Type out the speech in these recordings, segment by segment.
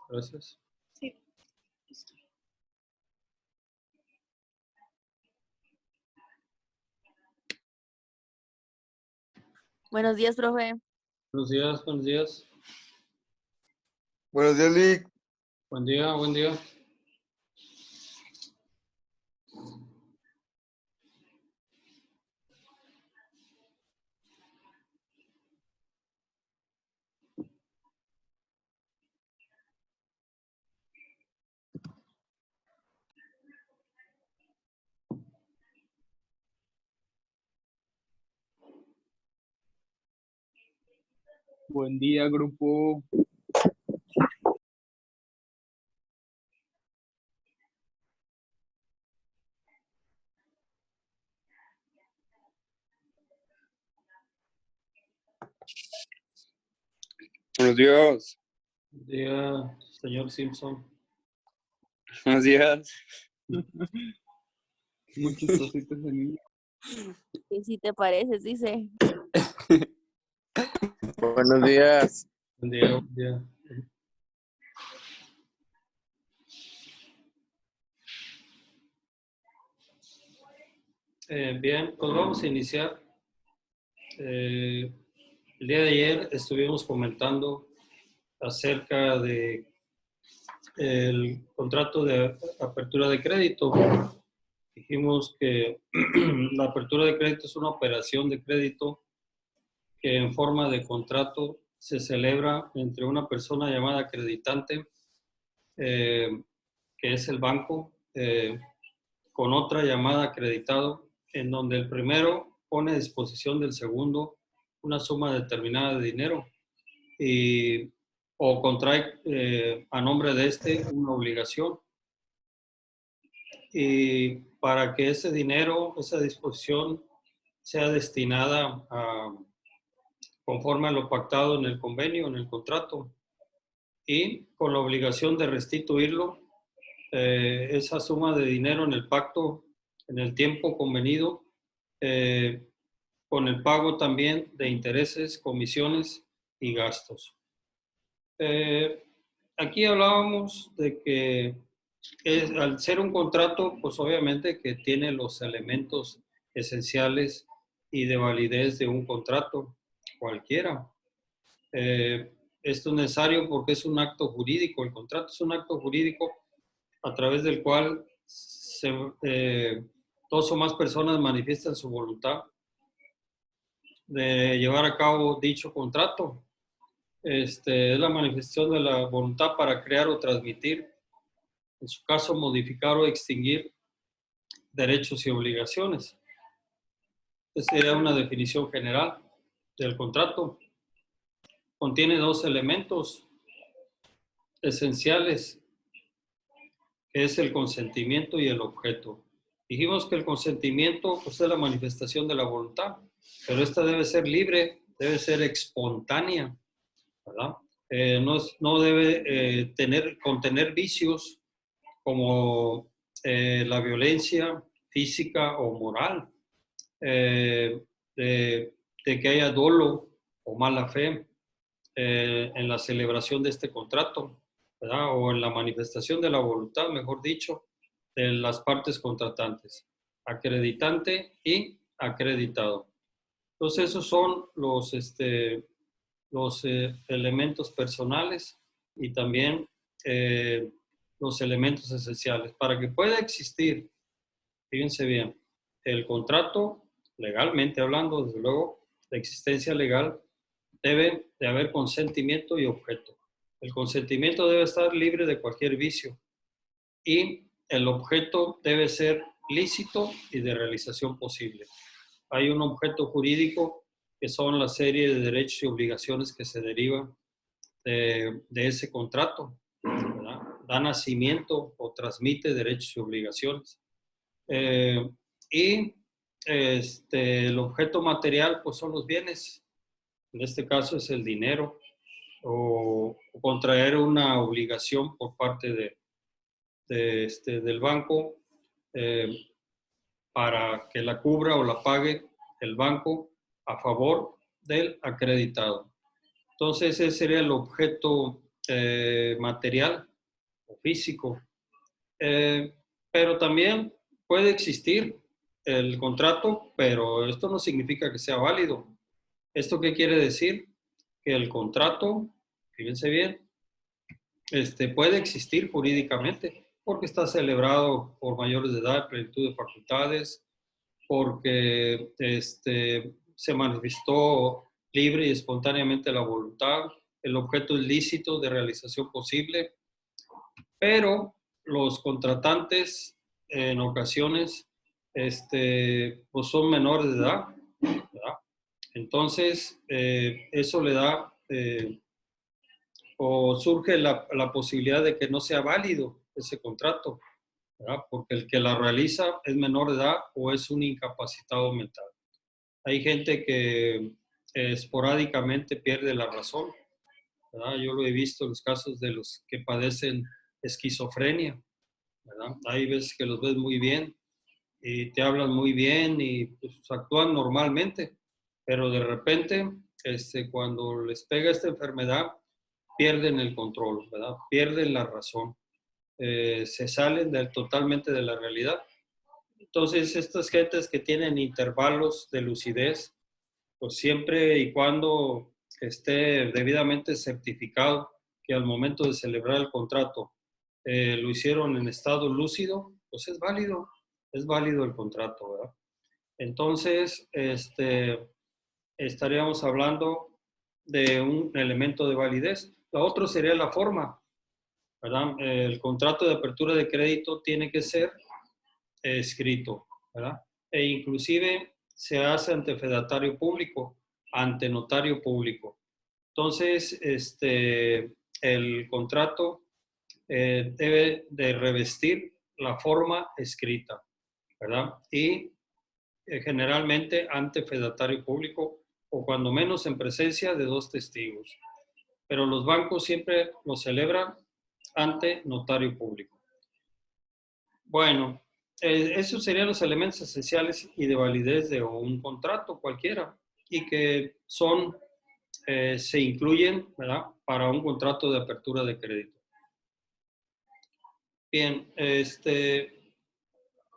Gracias. Sí. Buenos días, profe. Buenos días, buenos días. Buenos días, Lick. Buen día, buen día. Buen día, grupo. Buenos días. Buen día, señor Simpson. Buenos días. Muy chistosito ese niño. ¿Y si te pareces? Dice. Buenos días. Buen día, buen día. Bien, pues vamos a iniciar. El día de ayer estuvimos comentando acerca de el contrato de apertura de crédito. Dijimos que la apertura de crédito es una operación de crédito que en forma de contrato se celebra entre una persona llamada acreditante, que es el banco, con otra llamada acreditado, en donde el primero pone a disposición del segundo una suma determinada de dinero o contrae a nombre de este una obligación. Y para que ese dinero, esa disposición, sea destinada conforme a lo pactado en el convenio, en el contrato, y con la obligación de restituirlo, esa suma de dinero en el pacto, en el tiempo convenido, con el pago también de intereses, comisiones y gastos. Aquí hablábamos de que al ser un contrato, pues obviamente que tiene los elementos esenciales y de validez de un contrato cualquiera. Esto es necesario porque es un acto jurídico. El contrato es un acto jurídico a través del cual dos o más personas manifiestan su voluntad de llevar a cabo dicho contrato. Es la manifestación de la voluntad para crear o transmitir, en su caso, modificar o extinguir derechos y obligaciones. Esa sería una definición general del contrato. Contiene dos elementos esenciales, que es el consentimiento y el objeto. Dijimos que el consentimiento pues, es la manifestación de la voluntad, pero esta debe ser libre, debe ser espontánea, ¿verdad? No debe contener vicios como la violencia física o moral, de que haya dolo o mala fe en la celebración de este contrato, ¿verdad? O en la manifestación de la voluntad, mejor dicho, de las partes contratantes, acreditante y acreditado. Entonces, esos son los elementos personales y también los elementos esenciales. Para que pueda existir, fíjense bien, el contrato, legalmente hablando, desde luego, la existencia legal, debe de haber consentimiento y objeto. El consentimiento debe estar libre de cualquier vicio y el objeto debe ser lícito y de realización posible. Hay un objeto jurídico que son la serie de derechos y obligaciones que se derivan de ese contrato, ¿verdad? Da nacimiento o transmite derechos y obligaciones. Y el objeto material pues son los bienes. En este caso es el dinero o contraer una obligación por parte del banco para que la cubra o la pague el banco a favor del acreditado. Entonces, ese sería el objeto material o físico. Pero también puede existir el contrato, pero esto no significa que sea válido. ¿Esto qué quiere decir? Que el contrato, fíjense bien, puede existir jurídicamente porque está celebrado por mayores de edad, plenitud de facultades, porque se manifestó libre y espontáneamente la voluntad, el objeto es lícito de realización posible, pero los contratantes en ocasiones pues son menores de edad, ¿verdad? Entonces, eso le da o surge la posibilidad de que no sea válido ese contrato, ¿verdad? Porque el que la realiza es menor de edad o es un incapacitado mental. Hay gente que esporádicamente pierde la razón, ¿verdad? Yo lo he visto en los casos de los que padecen esquizofrenia, ¿verdad? Hay veces que los ves muy bien y te hablan muy bien y pues, actúan normalmente, pero de repente, cuando les pega esta enfermedad, pierden el control, ¿verdad? Pierden la razón, se salen totalmente de la realidad. Entonces, estas gentes que tienen intervalos de lucidez, pues siempre y cuando esté debidamente certificado que al momento de celebrar el contrato lo hicieron en estado lúcido, pues es válido el contrato, ¿verdad? Entonces, estaríamos hablando de un elemento de validez. La otra sería la forma, ¿verdad? El contrato de apertura de crédito tiene que ser escrito, ¿verdad? E inclusive se hace ante fedatario público, ante notario público. Entonces, el contrato debe de revestir la forma escrita, ¿verdad? Y generalmente ante fedatario público o cuando menos en presencia de 2 testigos. Pero los bancos siempre lo celebran ante notario público. Bueno, esos serían los elementos esenciales y de validez de un contrato cualquiera y que son, se incluyen, ¿verdad?, para un contrato de apertura de crédito. Bien,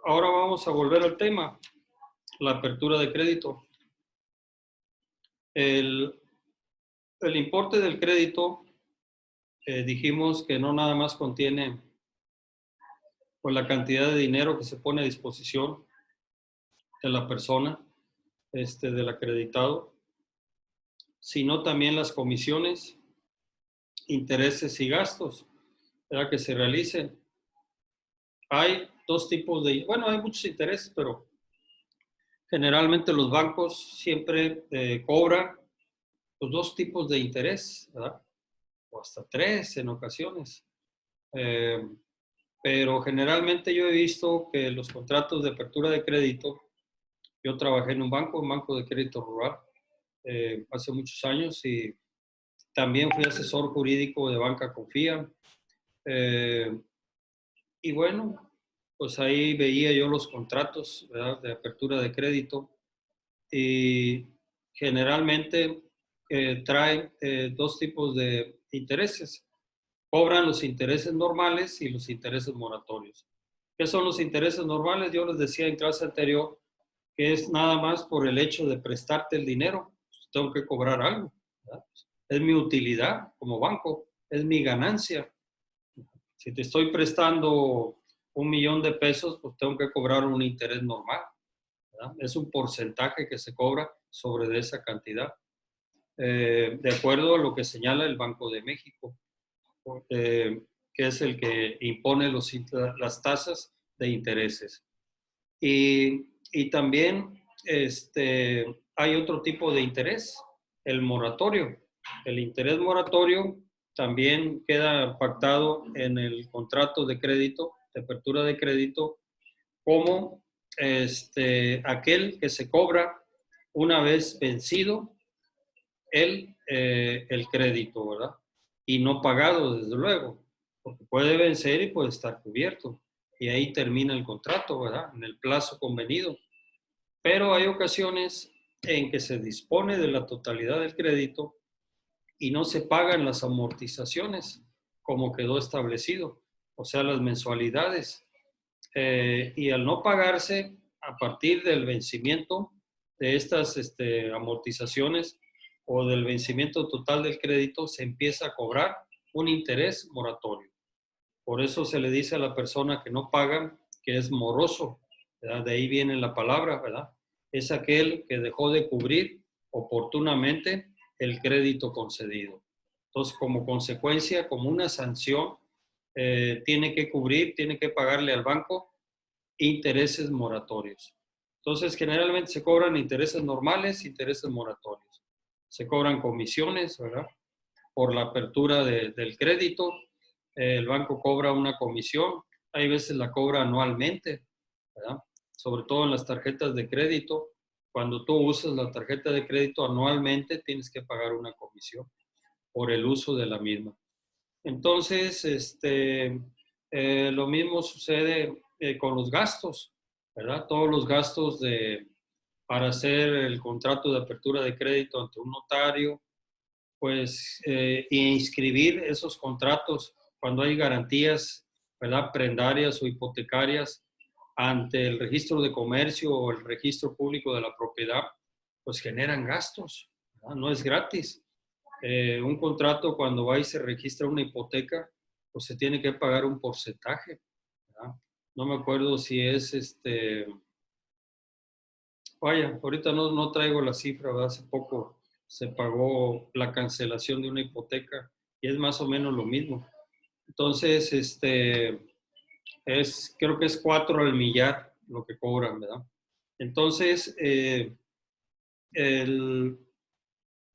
ahora vamos a volver al tema, la apertura de crédito. El importe del crédito, dijimos que no nada más contiene pues, la cantidad de dinero que se pone a disposición de la persona, del acreditado, sino también las comisiones, intereses y gastos, ¿verdad?, que se realicen. Hay 2 tipos de, bueno, hay muchos intereses, pero generalmente los bancos siempre cobran los 2 tipos de interés, ¿verdad? O hasta 3 en ocasiones. Pero generalmente yo he visto que los contratos de apertura de crédito, yo trabajé en un banco de crédito rural, hace muchos años y también fui asesor jurídico de Banca Confía. Y bueno, pues ahí veía yo los contratos, ¿verdad?, de apertura de crédito y generalmente traen 2 tipos de intereses. Cobran los intereses normales y los intereses moratorios. ¿Qué son los intereses normales? Yo les decía en clase anterior que es nada más por el hecho de prestarte el dinero. Pues tengo que cobrar algo, ¿verdad? Es mi utilidad como banco, es mi ganancia. Si te estoy prestando $1,000,000, pues tengo que cobrar un interés normal, ¿verdad? Es un porcentaje que se cobra sobre de esa cantidad, de acuerdo a lo que señala el Banco de México, que es el que impone las tasas de intereses. Y también hay otro tipo de interés, el moratorio. El interés moratorio también queda pactado en el contrato de crédito, de apertura de crédito, como aquel que se cobra una vez vencido el crédito, ¿verdad? Y no pagado, desde luego, porque puede vencer y puede estar cubierto. Y ahí termina el contrato, ¿verdad?, en el plazo convenido. Pero hay ocasiones en que se dispone de la totalidad del crédito y no se pagan las amortizaciones como quedó establecido, o sea, las mensualidades. Y al no pagarse, a partir del vencimiento de estas amortizaciones o del vencimiento total del crédito, se empieza a cobrar un interés moratorio. Por eso se le dice a la persona que no paga que es moroso, ¿verdad? De ahí viene la palabra, ¿verdad? Es aquel que dejó de cubrir oportunamente el crédito concedido. Entonces, como consecuencia, como una sanción, tiene que cubrir, tiene que pagarle al banco intereses moratorios. Entonces, generalmente se cobran intereses normales, intereses moratorios. Se cobran comisiones, ¿verdad? Por la apertura del crédito. El banco cobra una comisión. Hay veces la cobra anualmente, ¿verdad? Sobre todo en las tarjetas de crédito. Cuando tú usas la tarjeta de crédito anualmente, tienes que pagar una comisión por el uso de la misma. Entonces, lo mismo sucede con los gastos, ¿verdad? Todos los gastos para hacer el contrato de apertura de crédito ante un notario, pues, e inscribir esos contratos cuando hay garantías, ¿verdad? Prendarias o hipotecarias ante el registro de comercio o el registro público de la propiedad, pues generan gastos, ¿verdad? No es gratis. Un contrato, cuando va y se registra una hipoteca, pues se tiene que pagar un porcentaje, ¿verdad? No me acuerdo si es vaya, ahorita no traigo la cifra, ¿verdad? Hace poco se pagó la cancelación de una hipoteca y es más o menos lo mismo. Entonces, creo que es 4 al millar lo que cobran, ¿verdad? Entonces,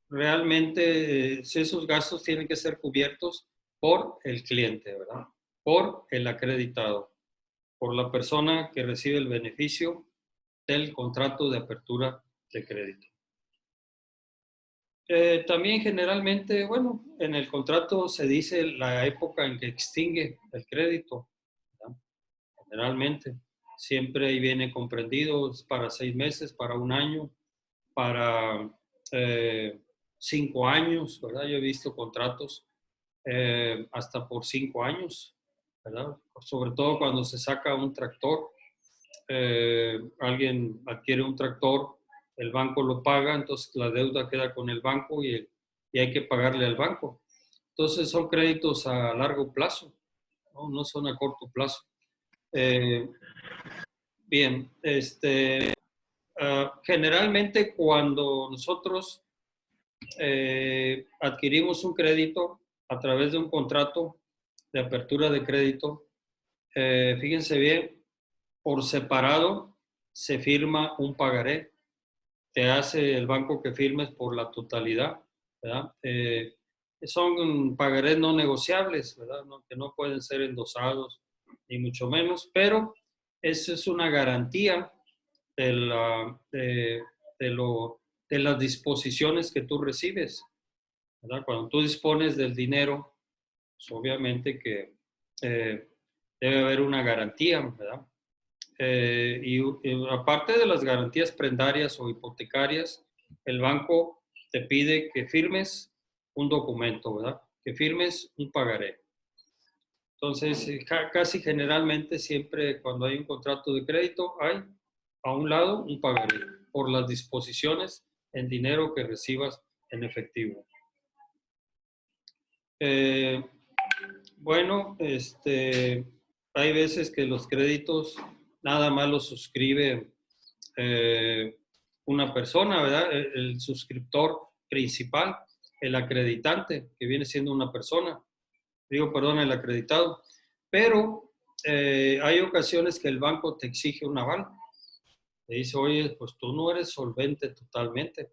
realmente esos gastos tienen que ser cubiertos por el cliente, ¿verdad? Por el acreditado, por la persona que recibe el beneficio del contrato de apertura de crédito. También generalmente, bueno, en el contrato se dice la época en que extingue el crédito, ¿verdad? Generalmente, siempre ahí viene comprendido para 6 meses, para 1 año, para 5 años, ¿verdad? Yo he visto contratos hasta por 5 años, ¿verdad? Sobre todo cuando se saca un tractor, alguien adquiere un tractor, el banco lo paga, entonces la deuda queda con el banco y hay que pagarle al banco. Entonces son créditos a largo plazo, no son a corto plazo. Bien, generalmente cuando nosotros adquirimos un crédito a través de un contrato de apertura de crédito, fíjense bien, por separado se firma un pagaré. Te hace el banco que firmes por la totalidad, ¿verdad? Son pagarés no negociables, ¿verdad? Que no pueden ser endosados, ni mucho menos, pero eso es una garantía de las disposiciones que tú recibes, ¿verdad? Cuando tú dispones del dinero, pues obviamente que debe haber una garantía, ¿verdad? Y aparte de las garantías prendarias o hipotecarias, el banco te pide que firmes un documento, ¿verdad? Que firmes un pagaré. Entonces, casi generalmente siempre cuando hay un contrato de crédito hay a un lado un pagaré por las disposiciones en dinero que recibas en efectivo. Bueno, hay veces que los créditos nada más los suscribe una persona, ¿verdad? El suscriptor principal, el acreditante, que viene siendo una persona. El acreditado. Pero hay ocasiones que el banco te exige un aval. Te dice, oye, pues tú no eres solvente totalmente.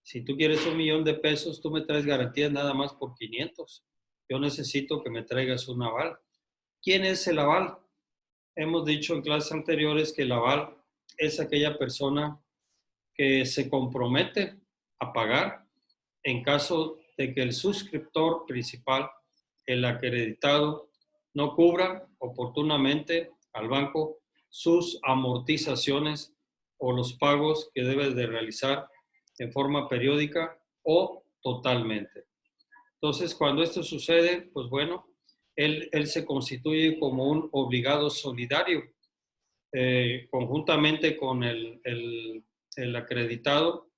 Si tú quieres $1,000,000, tú me traes garantías nada más por 500. Yo necesito que me traigas un aval. ¿Quién es el aval? Hemos dicho en clases anteriores que el aval es aquella persona que se compromete a pagar en caso de que el suscriptor principal, el acreditado, no cubra oportunamente al banco sus amortizaciones o los pagos que debe de realizar en forma periódica o totalmente. Entonces, cuando esto sucede, pues bueno, él se constituye como un obligado solidario, conjuntamente con el acreditado.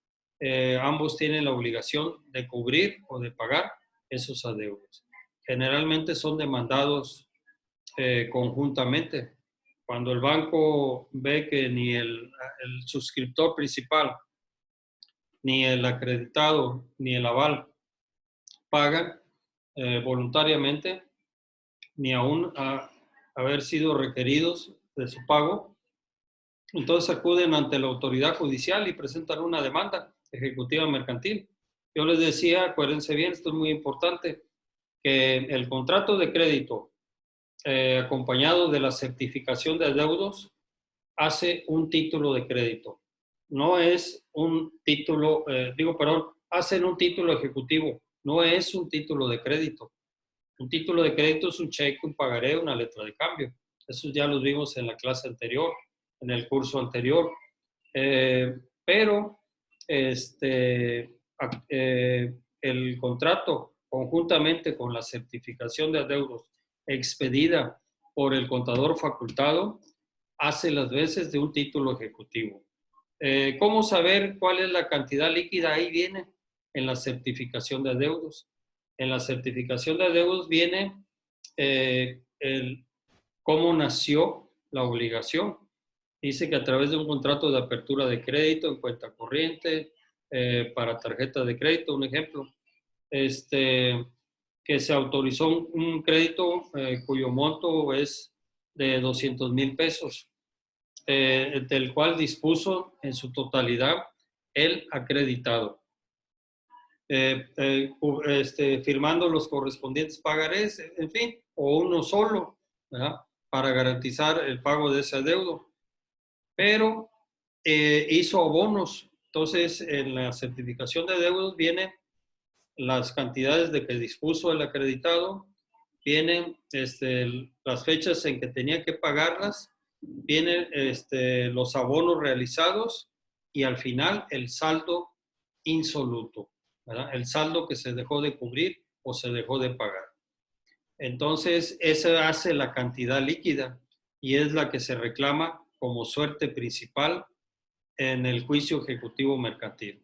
Ambos tienen la obligación de cubrir o de pagar esos adeudos. Generalmente son demandados conjuntamente. Cuando el banco ve que ni el suscriptor principal, ni el acreditado, ni el aval pagan voluntariamente, ni aún haber sido requeridos de su pago, entonces acuden ante la autoridad judicial y presentan una demanda ejecutiva mercantil. Yo les decía, acuérdense bien, esto es muy importante, que el contrato de crédito acompañado de la certificación de adeudos hace un título de crédito. No es un título, hacen un título ejecutivo, no es un título de crédito. Un título de crédito es un cheque, un pagaré, una letra de cambio. Eso ya los vimos en la clase anterior, en el curso anterior. Pero el contrato, conjuntamente con la certificación de adeudos expedida por el contador facultado, hace las veces de un título ejecutivo. ¿Cómo saber cuál es la cantidad líquida? Ahí viene en la certificación de adeudos. En la certificación de adeudos viene cómo nació la obligación. Dice que a través de un contrato de apertura de crédito en cuenta corriente, para tarjeta de crédito, un ejemplo, que se autorizó un crédito cuyo monto es de 200,000 pesos, del cual dispuso en su totalidad el acreditado. Firmando los correspondientes pagarés, en fin, o uno solo, ¿verdad?, para garantizar el pago de ese adeudo. Pero hizo abonos. Entonces, en la certificación de adeudos vienen las cantidades de que dispuso el acreditado, vienen las fechas en que tenía que pagarlas, vienen los abonos realizados y al final el saldo insoluto, ¿verdad?, el saldo que se dejó de cubrir o se dejó de pagar. Entonces, eso hace la cantidad líquida y es la que se reclama como suerte principal en el juicio ejecutivo mercantil,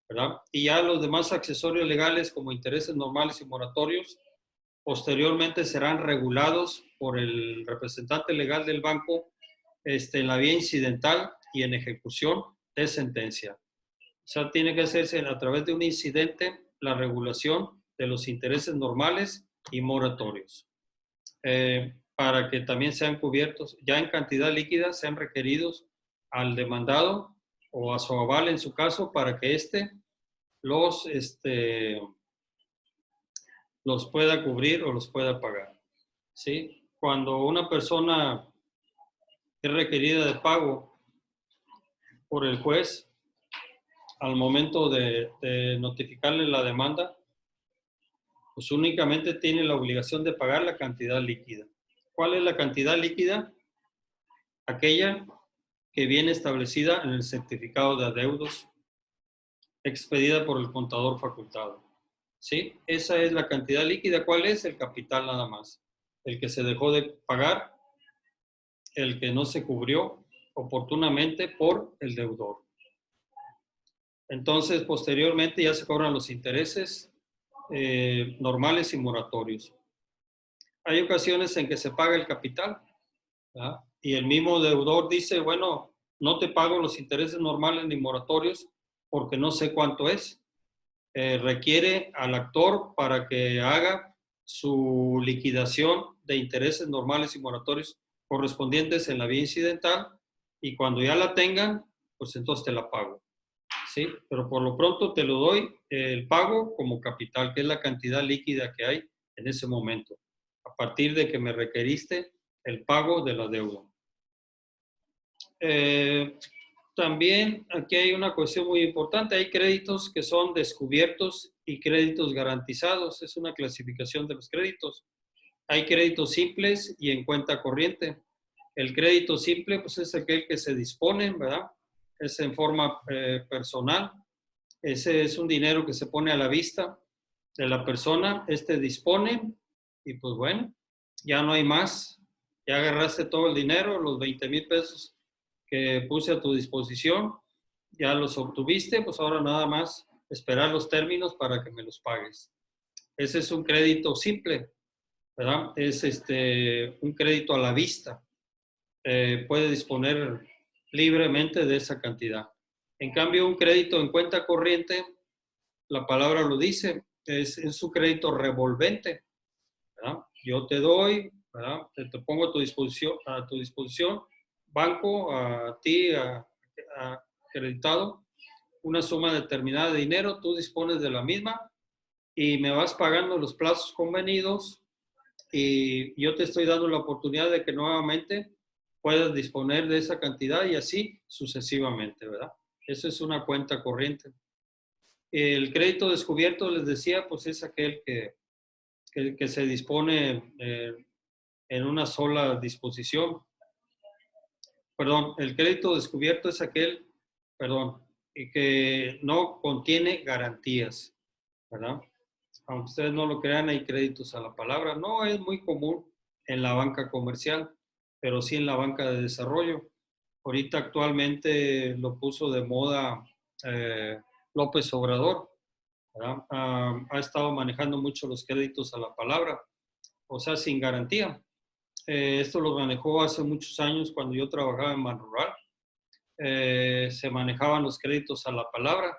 ¿verdad? Y ya los demás accesorios legales como intereses normales y moratorios posteriormente serán regulados por el representante legal del banco en la vía incidental y en ejecución de sentencia. O sea, tiene que hacerse a través de un incidente la regulación de los intereses normales y moratorios, para que también sean cubiertos, ya en cantidad líquida, sean requeridos al demandado o a su aval en su caso, para que los pueda cubrir o los pueda pagar, ¿sí? Cuando una persona es requerida de pago por el juez, al momento de notificarle la demanda, pues únicamente tiene la obligación de pagar la cantidad líquida. ¿Cuál es la cantidad líquida? Aquella que viene establecida en el certificado de adeudos expedida por el contador facultado, ¿sí? Esa es la cantidad líquida. ¿Cuál es? El capital nada más. El que se dejó de pagar, el que no se cubrió oportunamente por el deudor. Entonces, posteriormente ya se cobran los intereses normales y moratorios. Hay ocasiones en que se paga el capital, ¿verdad?, y el mismo deudor dice, bueno, no te pago los intereses normales ni moratorios porque no sé cuánto es. Requiere al actor para que haga su liquidación de intereses normales y moratorios correspondientes en la vía incidental, y cuando ya la tengan, pues entonces te la pago, ¿sí? Pero por lo pronto te lo doy el pago como capital, que es la cantidad líquida que hay en ese momento, a partir de que me requeriste el pago de la deuda. También aquí hay una cuestión muy importante. Hay créditos que son descubiertos y créditos garantizados. Es una clasificación de los créditos. Hay créditos simples y en cuenta corriente. El crédito simple, pues, es aquel que se dispone, ¿verdad? Es en forma personal. Ese es un dinero que se pone a la vista de la persona, dispone y pues bueno, ya no hay más. Ya agarraste todo el dinero, los 20,000 pesos que puse a tu disposición, ya los obtuviste, pues ahora nada más esperar los términos para que me los pagues. Ese es un crédito simple, ¿verdad? Es un crédito a la vista. Puede disponer libremente de esa cantidad. En cambio, un crédito en cuenta corriente, la palabra lo dice, es un crédito revolvente, ¿verdad? Yo te doy, ¿verdad? Te pongo a tu disposición, banco, a ti, a acreditado, una suma determinada de dinero, tú dispones de la misma y me vas pagando los plazos convenidos y yo te estoy dando la oportunidad de que nuevamente puedas disponer de esa cantidad y así sucesivamente, ¿verdad? Eso es una cuenta corriente. El crédito descubierto, les decía, pues es aquel que se dispone en una sola disposición. Perdón, el crédito descubierto es aquel, que no contiene garantías, ¿verdad? Aunque ustedes no lo crean, hay créditos a la palabra. No es muy común en la banca comercial, pero sí en la banca de desarrollo. Ahorita actualmente lo puso de moda López Obrador, ¿verdad? Ha estado manejando mucho los créditos a la palabra, o sea, sin garantía. Esto lo manejó hace muchos años cuando yo trabajaba en Banrural. Se manejaban los créditos a la palabra,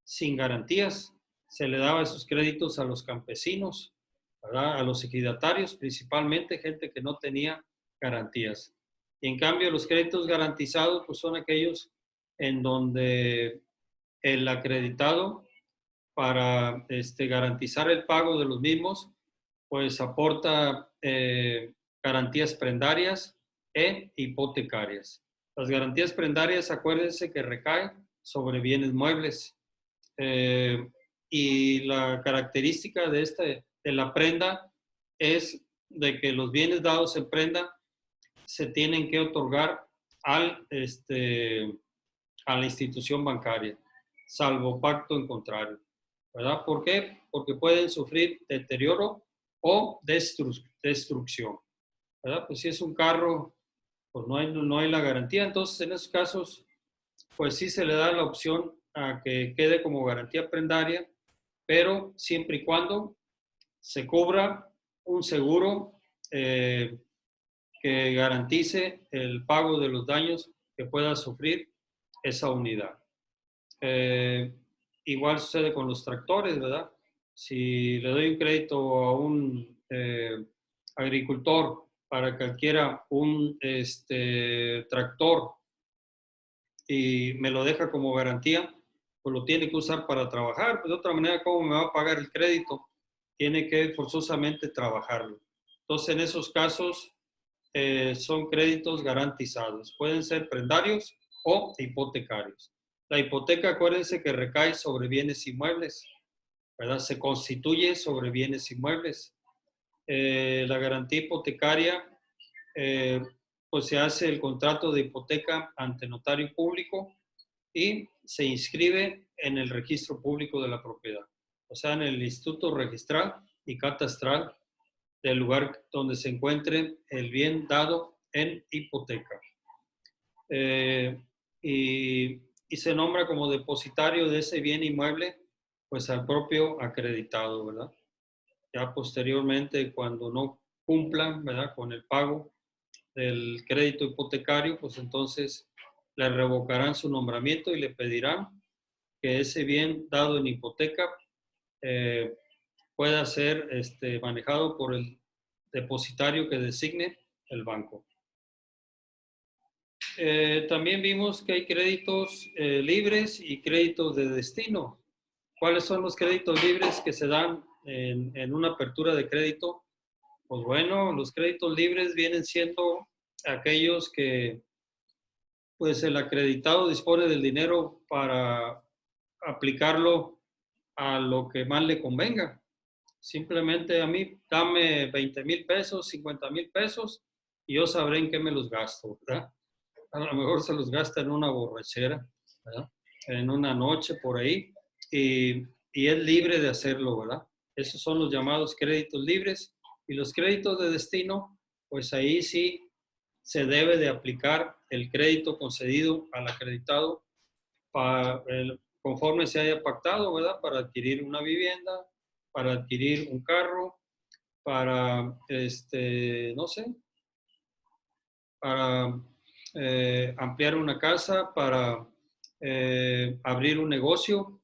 sin garantías. Se le daba esos créditos a los campesinos, ¿verdad? A los ejidatarios, principalmente gente que no tenía garantías. Y en cambio, los créditos garantizados pues, son aquellos en donde el acreditado, para garantizar el pago de los mismos, pues aporta garantías prendarias e hipotecarias. Las garantías prendarias, acuérdense que recaen sobre bienes muebles. Y la característica de la prenda es de que los bienes dados en prenda se tienen que otorgar a la institución bancaria, salvo pacto en contrario, ¿verdad? ¿Por qué? Porque pueden sufrir deterioro o destrucción, ¿verdad? Pues si es un carro, pues no hay la garantía. Entonces, en esos casos, pues sí se le da la opción a que quede como garantía prendaria, pero siempre y cuando se cubra un seguro que garantice el pago de los daños que pueda sufrir esa unidad. Igual sucede con los tractores, ¿verdad? Si le doy un crédito a un agricultor para que adquiera un tractor y me lo deja como garantía, pues lo tiene que usar para trabajar. Pues de otra manera, ¿cómo me va a pagar el crédito? Tiene que forzosamente trabajarlo. Entonces, en esos casos, son créditos garantizados. Pueden ser prendarios o hipotecarios. La hipoteca, acuérdense que recae sobre bienes inmuebles, ¿verdad? Se constituye sobre bienes inmuebles. La garantía hipotecaria, pues se hace el contrato de hipoteca ante notario público y se inscribe en el registro público de la propiedad, o sea, en el instituto registral y catastral del lugar donde se encuentre el bien dado en hipoteca. Y se nombra como depositario de ese bien inmueble, pues al propio acreditado, ¿verdad? Ya posteriormente, cuando no cumplan, ¿verdad?, con el pago del crédito hipotecario, pues entonces le revocarán su nombramiento y le pedirán que ese bien dado en hipoteca pueda ser manejado por el depositario que designe el banco. También vimos que hay créditos libres y créditos de destino. ¿Cuáles son los créditos libres que se dan en una apertura de crédito? Pues bueno, los créditos libres vienen siendo aquellos que pues el acreditado dispone del dinero para aplicarlo a lo que más le convenga. Simplemente a mí dame 20,000 pesos, 50,000 pesos y yo sabré en qué me los gasto, ¿verdad? A lo mejor se los gasta en una borrachera, ¿verdad? En una noche por ahí y es libre de hacerlo, ¿verdad? Esos son los llamados créditos libres. Y los créditos de destino, pues ahí sí se debe de aplicar el crédito concedido al acreditado conforme se haya pactado, ¿verdad? Para adquirir una vivienda, para adquirir un carro, para, no sé, para ampliar una casa, para abrir un negocio,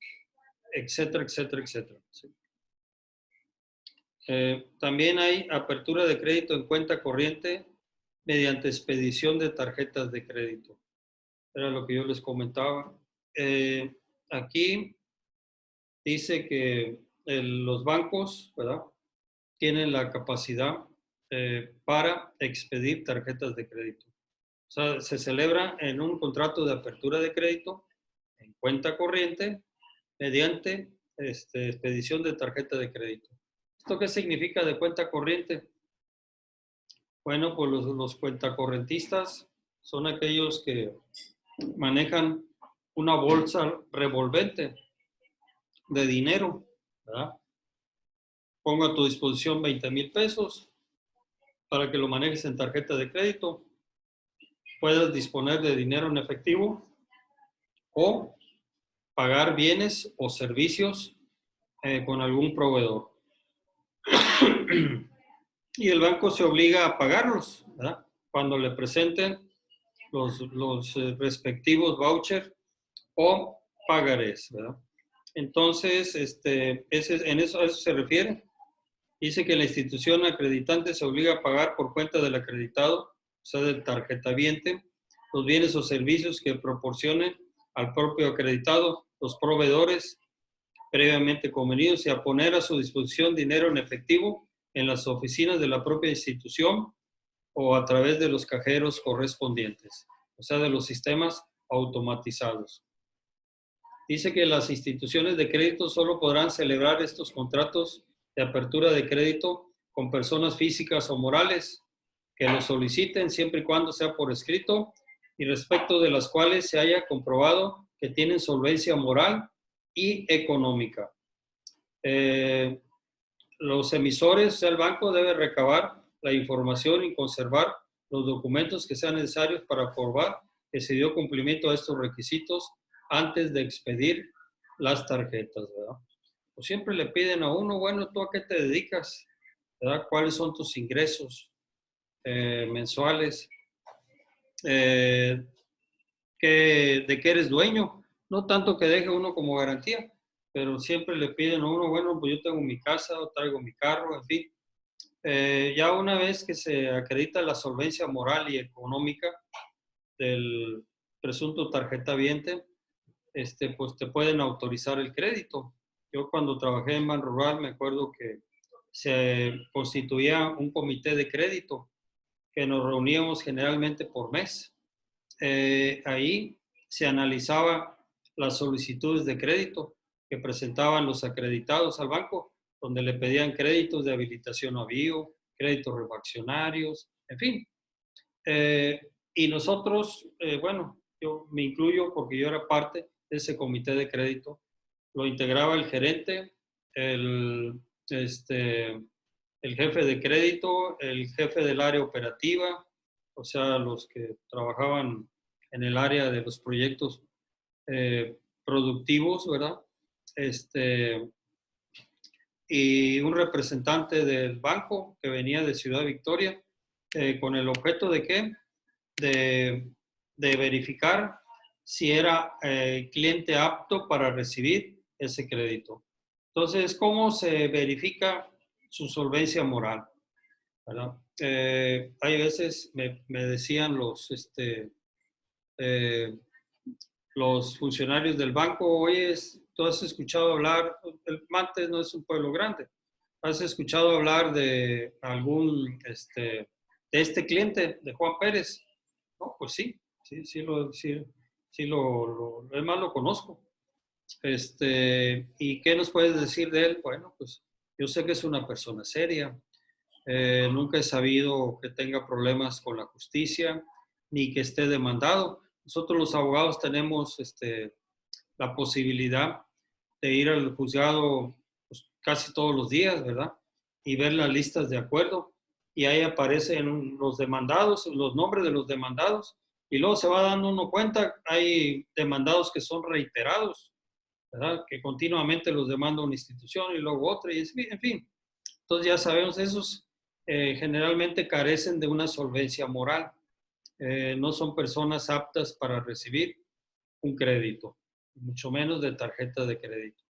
etcétera, etcétera, etcétera. ¿Sí? También hay apertura de crédito en cuenta corriente mediante expedición de tarjetas de crédito. Era lo que yo les comentaba. Aquí dice que los bancos, ¿verdad?, tienen la capacidad para expedir tarjetas de crédito. O sea, se celebra en un contrato de apertura de crédito en cuenta corriente mediante expedición de tarjeta de crédito. ¿Esto qué significa de cuenta corriente? Bueno, pues los cuentacorrentistas son aquellos que manejan una bolsa revolvente de dinero, ¿verdad? Pongo a tu disposición 20,000 pesos para que lo manejes en tarjeta de crédito. Puedes disponer de dinero en efectivo o pagar bienes o servicios con algún proveedor. Y el banco se obliga a pagarlos, ¿verdad?, cuando le presenten los respectivos vouchers o pagarés, ¿verdad? Entonces, a eso se refiere. Dice que la institución acreditante se obliga a pagar por cuenta del acreditado, o sea, del tarjetaviente, los bienes o servicios que proporcionen al propio acreditado, los proveedores previamente convenidos, y a poner a su disposición dinero en efectivo en las oficinas de la propia institución o a través de los cajeros correspondientes, o sea, de los sistemas automatizados. Dice que las instituciones de crédito solo podrán celebrar estos contratos de apertura de crédito con personas físicas o morales que lo soliciten siempre y cuando sea por escrito y respecto de las cuales se haya comprobado que tienen solvencia moral y económica. Los emisores, o sea, el banco debe recabar la información y conservar los documentos que sean necesarios para probar que se dio cumplimiento a estos requisitos antes de expedir las tarjetas, ¿verdad? Pues siempre le piden a uno, bueno, ¿tú a qué te dedicas? ¿Verdad? ¿Cuáles son tus ingresos mensuales? ¿De qué eres dueño? No tanto que deje uno como garantía, pero siempre le piden a uno, bueno, pues yo tengo mi casa, o traigo mi carro, en fin. Ya una vez que se acredita la solvencia moral y económica del presunto tarjetaviente, pues te pueden autorizar el crédito. Yo cuando trabajé en Ban Rural me acuerdo que se constituía un comité de crédito que nos reuníamos generalmente por mes. Ahí se analizaba las solicitudes de crédito que presentaban los acreditados al banco, donde le pedían créditos de habilitación a bio, créditos refaccionarios, en fin. Y nosotros, bueno, yo me incluyo porque yo era parte de ese comité de crédito. Lo integraba el gerente, el jefe de crédito, el jefe del área operativa, o sea, los que trabajaban en el área de los proyectos productivos, ¿verdad? Y un representante del banco que venía de Ciudad Victoria, con el objeto de ¿qué? De verificar si era cliente apto para recibir ese crédito. Entonces, ¿cómo se verifica su solvencia moral? ¿Verdad? Hay veces me decían los funcionarios del banco, oye, tú has escuchado hablar, el Mantes no es un pueblo grande, ¿has escuchado hablar de algún, de este cliente, de Juan Pérez? No, pues sí, además lo conozco. ¿Y qué nos puedes decir de él? Bueno, pues yo sé que es una persona seria, nunca he sabido que tenga problemas con la justicia, ni que esté demandado. Nosotros los abogados tenemos la posibilidad de ir al juzgado pues, casi todos los días, ¿verdad? Y ver las listas de acuerdo. Y ahí aparecen los demandados, los nombres de los demandados. Y luego se va dando uno cuenta, hay demandados que son reiterados, ¿verdad? Que continuamente los demanda una institución y luego otra, y en fin. Entonces ya sabemos, esos generalmente carecen de una solvencia moral. No son personas aptas para recibir un crédito, mucho menos de tarjeta de crédito.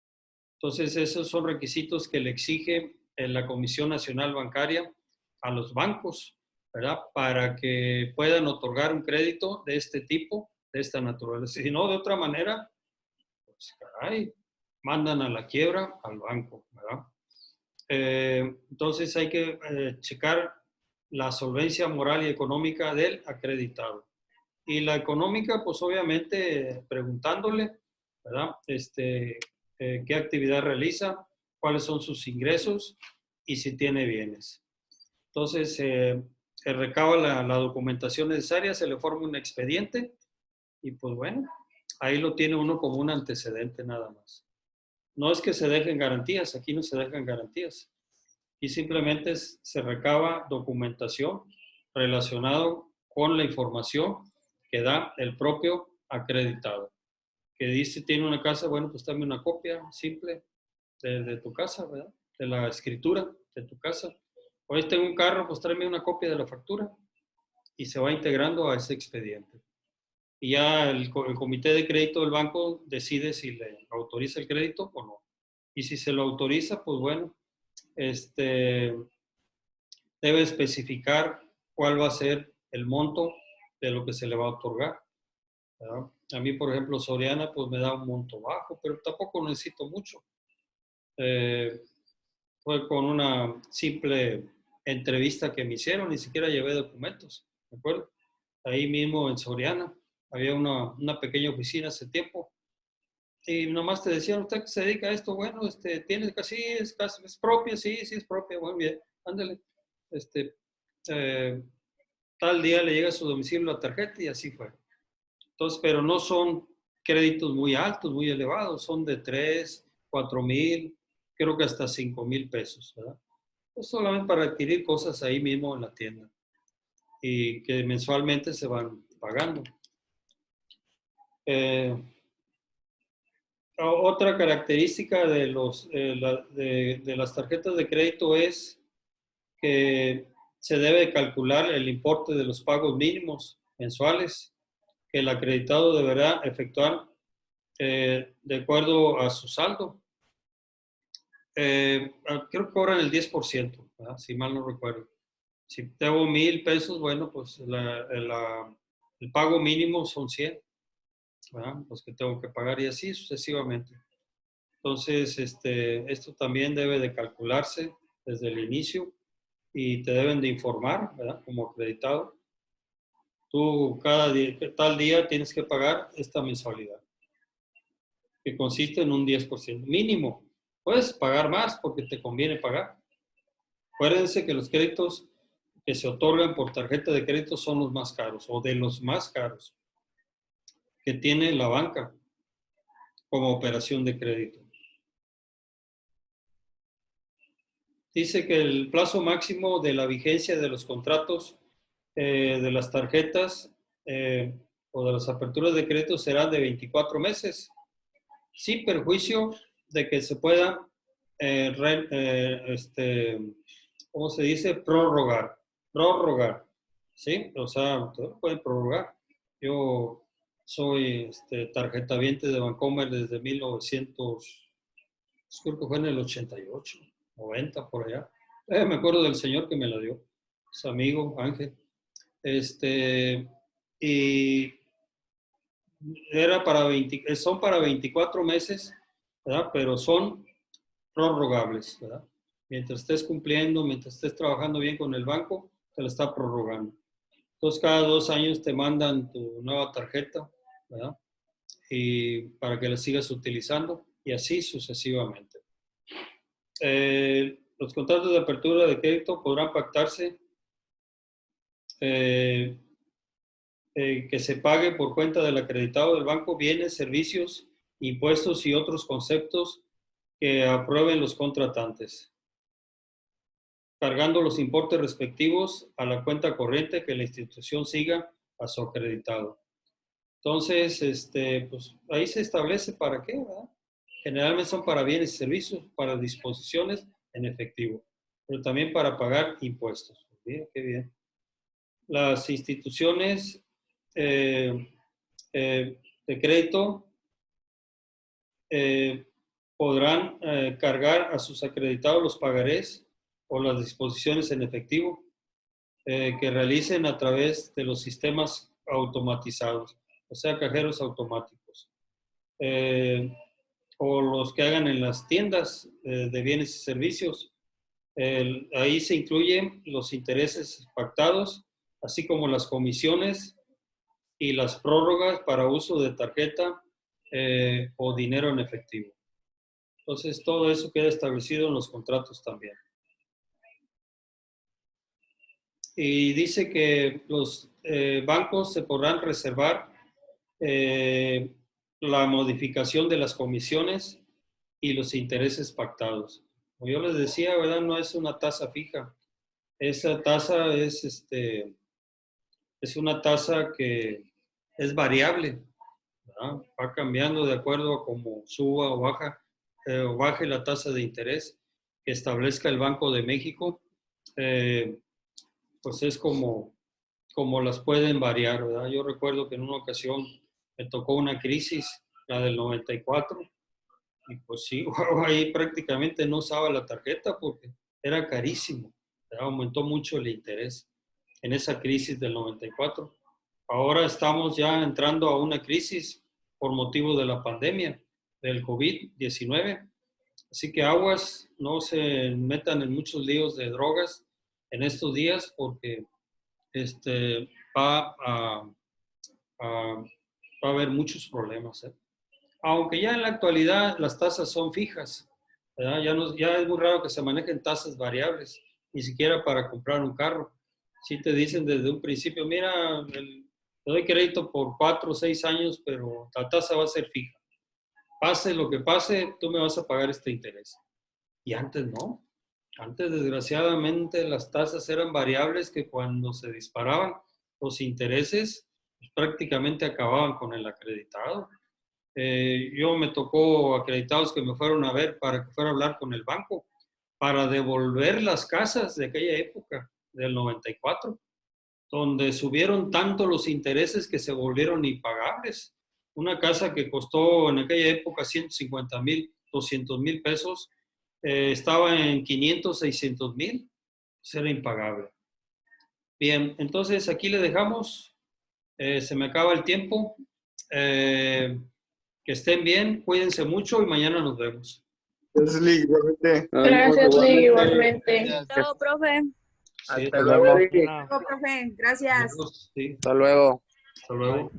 Entonces, esos son requisitos que le exige la Comisión Nacional Bancaria a los bancos, ¿verdad? Para que puedan otorgar un crédito de este tipo, de esta naturaleza. Si no, de otra manera, pues caray, mandan a la quiebra al banco, ¿verdad? Entonces hay que checar la solvencia moral y económica del acreditado. Y la económica, pues obviamente preguntándole, ¿verdad? Qué actividad realiza, cuáles son sus ingresos y si tiene bienes. Entonces, se recaba la documentación necesaria, se le forma un expediente y pues bueno, ahí lo tiene uno como un antecedente nada más. No es que se dejen garantías, aquí no se dejan garantías. Y simplemente se recaba documentación relacionado con la información que da el propio acreditado. Que dice, tiene una casa, bueno, pues dame una copia simple de tu casa, ¿verdad? De la escritura de tu casa. Hoy tengo un carro, pues tráeme una copia de la factura y se va integrando a ese expediente. Y ya el comité de crédito del banco decide si le autoriza el crédito o no. Y si se lo autoriza, pues bueno, debe especificar cuál va a ser el monto de lo que se le va a otorgar, ¿verdad? A mí, por ejemplo, Soriana, pues me da un monto bajo, pero tampoco necesito mucho. Fue con una simple entrevista que me hicieron, ni siquiera llevé documentos, ¿de acuerdo? Ahí mismo en Soriana, había una pequeña oficina hace tiempo, y nomás te decían, ¿usted que se dedica a esto? Bueno, tiene casi, es propia, sí, es propia, bueno, bien, ándale. Tal día le llega a su domicilio la tarjeta y así fue. Entonces, pero no son créditos muy altos, muy elevados, son de 3, 4 mil, creo que hasta 5 mil pesos, ¿verdad? Pues solamente para adquirir cosas ahí mismo en la tienda y que mensualmente se van pagando. Otra característica de las tarjetas de crédito es que se debe calcular el importe de los pagos mínimos mensuales que el acreditado deberá efectuar de acuerdo a su saldo. Creo que cobran el 10%, ¿verdad? Si mal no recuerdo. Si tengo 1,000 pesos, bueno, pues el pago mínimo son 100, ¿verdad? Los que tengo que pagar y así sucesivamente. Entonces, esto también debe de calcularse desde el inicio y te deben de informar, ¿verdad? Como acreditado. Tú tal día tienes que pagar esta mensualidad, que consiste en un 10% mínimo. Puedes pagar más porque te conviene pagar. Acuérdense que los créditos que se otorgan por tarjeta de crédito son los más caros o de los más caros que tiene la banca como operación de crédito. Dice que el plazo máximo de la vigencia de los contratos de las tarjetas o de las aperturas de crédito será de 24 meses, sin perjuicio de que se pueda, ¿cómo se dice? Prorrogar, ¿sí? O sea, pueden prorrogar. Yo soy tarjetaviente de Bancomer desde 1900, creo que fue en el 88, 90, por allá. Me acuerdo del señor que me la dio, su amigo Ángel. Y son para 24 meses, ¿verdad? Pero son prorrogables, ¿verdad? Mientras estés cumpliendo, mientras estés trabajando bien con el banco, te la está prorrogando. Entonces, cada 2 años te mandan tu nueva tarjeta, ¿verdad? Y para que la sigas utilizando y así sucesivamente. Los contratos de apertura de crédito podrán pactarse que se pague por cuenta del acreditado del banco bienes, servicios, impuestos y otros conceptos que aprueben los contratantes, cargando los importes respectivos a la cuenta corriente que la institución siga a su acreditado. Entonces, pues ahí se establece para qué, ¿verdad? Generalmente son para bienes y servicios, para disposiciones en efectivo, pero también para pagar impuestos. Bien, qué bien. Las instituciones de crédito podrán cargar a sus acreditados los pagarés o las disposiciones en efectivo que realicen a través de los sistemas automatizados, o sea, cajeros automáticos, o los que hagan en las tiendas de bienes y servicios. Ahí se incluyen los intereses pactados, así como las comisiones y las prórrogas para uso de tarjeta o dinero en efectivo. Entonces, todo eso queda establecido en los contratos también. Y dice que los bancos se podrán reservar la modificación de las comisiones y los intereses pactados. Como yo les decía, ¿verdad? No es una tasa fija. Esa tasa es una tasa que es variable, ¿verdad? Va cambiando de acuerdo a cómo suba o baje la tasa de interés que establezca el Banco de México. Pues es como las pueden variar, ¿verdad? Yo recuerdo que en una ocasión me tocó una crisis, la del 94, y pues sí, ahí prácticamente no usaba la tarjeta porque era carísimo, ¿verdad? Aumentó mucho el interés en esa crisis del 94. Ahora estamos ya entrando a una crisis por motivo de la pandemia, del COVID-19. Así que aguas, no se metan en muchos líos de drogas en estos días porque va a haber muchos problemas, ¿eh? Aunque ya en la actualidad las tasas son fijas, ¿verdad? Ya es muy raro que se manejen tasas variables, ni siquiera para comprar un carro. Si te dicen desde un principio, mira, te doy crédito por 4 o 6 años, pero la tasa va a ser fija. Pase lo que pase, tú me vas a pagar este interés. Y antes no. Antes, desgraciadamente, las tasas eran variables que cuando se disparaban los intereses, pues, prácticamente acababan con el acreditado. Yo me tocó acreditados que me fueron a ver para que fuera a hablar con el banco para devolver las casas de aquella época, del 94, donde subieron tanto los intereses que se volvieron impagables. Una casa que costó en aquella época 150,000, 200,000 pesos, estaba en 500, 600,000, era impagable. Bien, entonces aquí le dejamos, se me acaba el tiempo, que estén bien, cuídense mucho y mañana nos vemos. Gracias, Lee, igualmente. Gracias, Lee, igualmente. Chao, profe. Sí, Hasta luego. Profe, gracias. sí, Hasta luego. hasta luego.